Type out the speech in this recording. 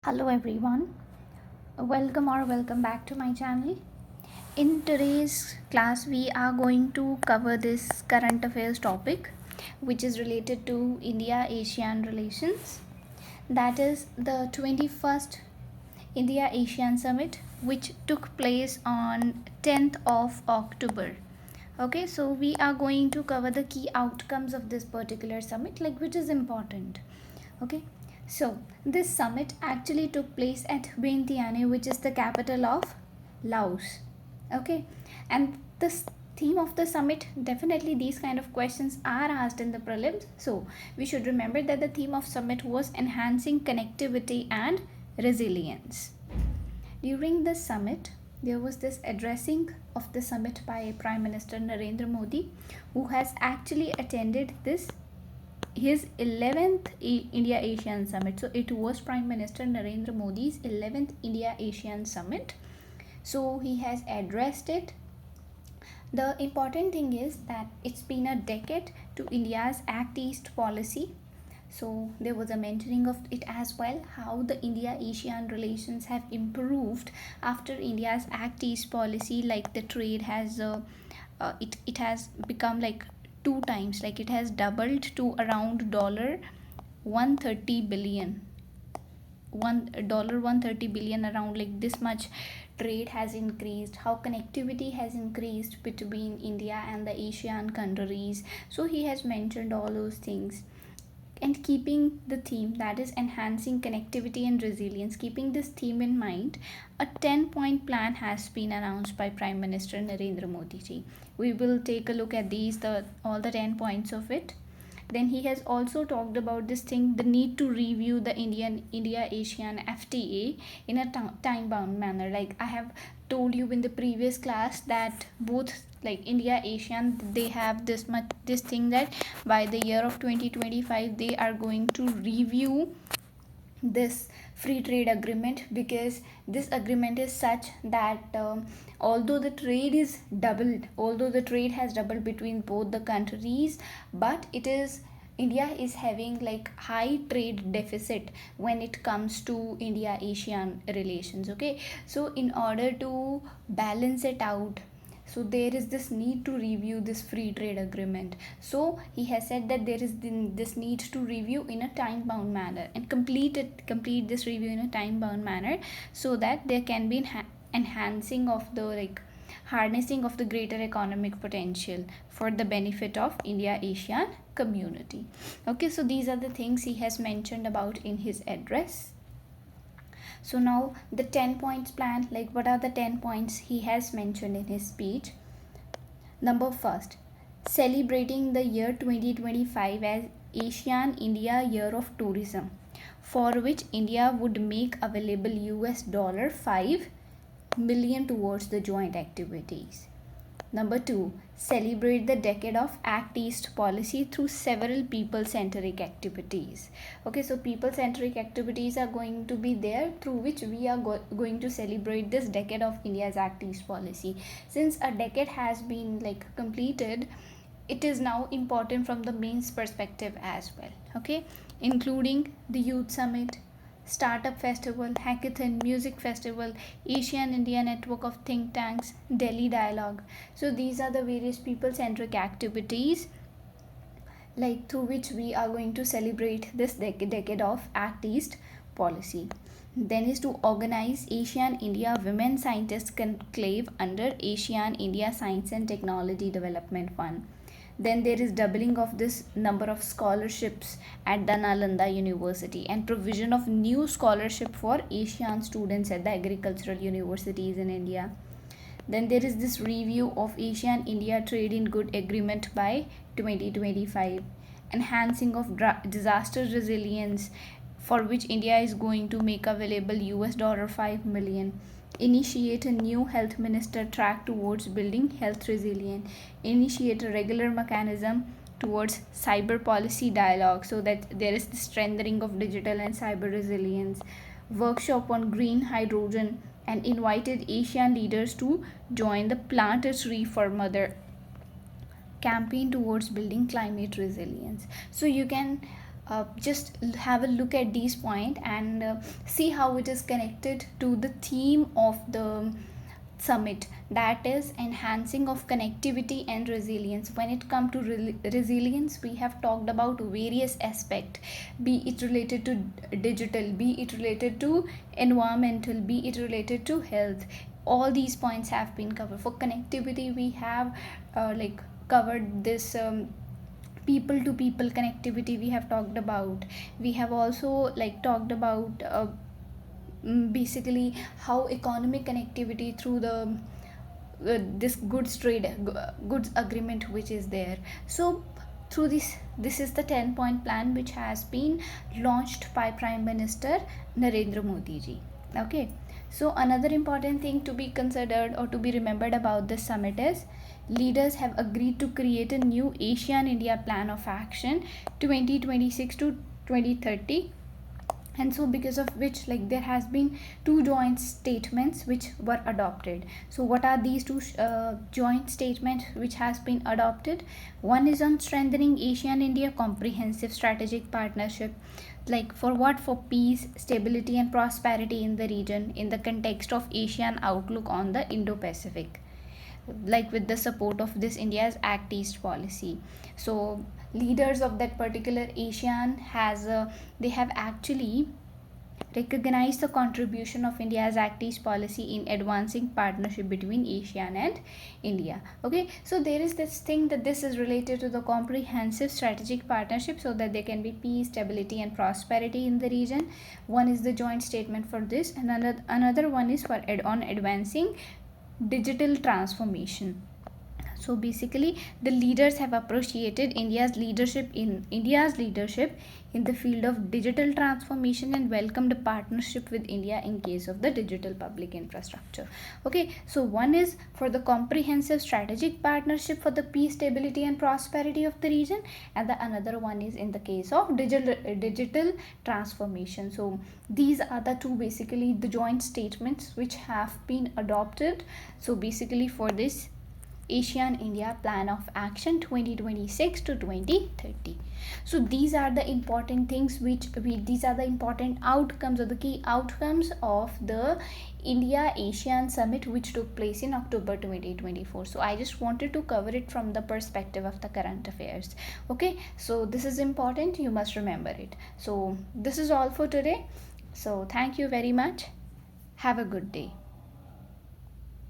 Hello everyone, welcome back to my channel. In today's class, we are going to cover this current affairs topic, which is related to India ASEAN relations. That is the 21st India ASEAN Summit, which took place on 10th of October. Okay, so we are going to cover the key outcomes of this particular summit, like which is important. Okay, so this summit actually took place at Vientiane, which is the capital of Laos. Okay, and this theme of the summit, definitely these kind of questions are asked in the prelims, so we should remember that the theme of summit was enhancing connectivity and resilience. During the summit, there was this addressing of the summit by Prime Minister Narendra Modi, who has actually attended his 11th India ASEAN Summit. So it was Prime Minister Narendra Modi's 11th India ASEAN Summit. So he has addressed it. The important thing is that it's been a decade to India's Act East policy. So there was a mentioning of it as well, how the India ASEAN relations have improved after India's Act East policy. Like the trade has it has become like two times, like it has doubled to around dollar 130 billion, $130 billion, around like this much trade has increased, how connectivity has increased between India and the ASEAN countries. So he has mentioned all those things, and keeping the theme, that is enhancing connectivity and resilience, keeping this theme in mind, a 10-point plan has been announced by Prime Minister Narendra Modi ji. We will take a look at all the 10 points of it. Then he has also talked about this thing, the need to review the India ASEAN FTA in a time bound manner. Like I have told you in the previous class that both like India ASEAN, they have this thing that by the year of 2025 they are going to review this free trade agreement, because this agreement is such that although the trade has doubled between both the countries, but India is having like high trade deficit when it comes to India ASEAN relations. Okay, so in order to balance it out, so there is this need to review this free trade agreement. So he has said that there is this need to review in a time bound manner and complete this review in a time bound manner, so that there can be enhancing of the like harnessing of the greater economic potential for the benefit of India ASEAN community. Okay, so these are the things he has mentioned about in his address. So now the 10 points plan, like what are the 10 points he has mentioned in his speech? Number first, celebrating the year 2025 as ASEAN India Year of Tourism, for which India would make available $5 million towards the joint activities. Number 2, celebrate the decade of Act East policy through several people-centric activities. Okay, so people-centric activities are going to be there, through which we are going to celebrate this decade of India's Act East policy. Since a decade has been like completed, it is now important from the mains perspective as well. Okay, including the Youth Summit, Startup Festival, Hackathon, Music Festival, Asian India Network of Think Tanks, Delhi Dialogue. So these are the various people-centric activities like through which we are going to celebrate this decade of Act East policy. Then is to organize ASEAN India Women Scientists Conclave under ASEAN India Science and Technology Development Fund. Then there is doubling of this number of scholarships at the Nalanda University and provision of new scholarship for ASEAN students at the agricultural universities in India. Then there is this review of ASEAN India Trade in Good Agreement by 2025, enhancing of disaster resilience, for which India is going to make available $5 million. Initiate a new health minister track towards building health resilience. Initiate a regular mechanism towards cyber policy dialogue, so that there is the strengthening of digital and cyber resilience. Workshop on green hydrogen, and invited Asian leaders to join the Plant a Tree for Mother campaign towards building climate resilience. So you can just have a look at these points and see how it is connected to the theme of the summit, that is enhancing of connectivity and resilience. When it comes to resilience, we have talked about various aspects, be it related to digital, be it related to environmental, be it related to health. All these points have been covered. For connectivity, we have covered this people to people connectivity we have talked about. We have also talked about basically how economic connectivity through the this goods agreement which is there. So through this is the 10-point plan which has been launched by Prime Minister Narendra Modi ji. Okay, so another important thing to be considered or to be remembered about this summit is leaders have agreed to create a new ASEAN India plan of action 2026 to 2030. And so because of which there has been two joint statements which were adopted. So what are these two joint statements which has been adopted? One is on strengthening ASEAN India comprehensive strategic partnership, for what? For peace, stability and prosperity in the region in the context of ASEAN outlook on the Indo-Pacific, with the support of this India's Act East policy. So leaders of that particular ASEAN they have actually recognized the contribution of India's Act East policy in advancing partnership between ASEAN and India. Okay, so there is this thing that this is related to the comprehensive strategic partnership, so that there can be peace, stability and prosperity in the region. One is the joint statement for this, and another one is for on advancing digital transformation. So basically the leaders have appreciated India's leadership in the field of digital transformation and welcomed a partnership with India in case of the digital public infrastructure. Okay, so one is for the comprehensive strategic partnership for the peace, stability and prosperity of the region, and the another one is in the case of digital transformation. So these are the two basically the joint statements which have been adopted. So basically for this ASEAN India Plan of Action 2026 to 2030. So these are the important things these are the important outcomes or the key outcomes of the India ASEAN Summit which took place in October 2024. So I just wanted to cover it from the perspective of the current affairs. Okay, so this is important, you must remember it. So this is all for today. So thank you very much. Have a good day.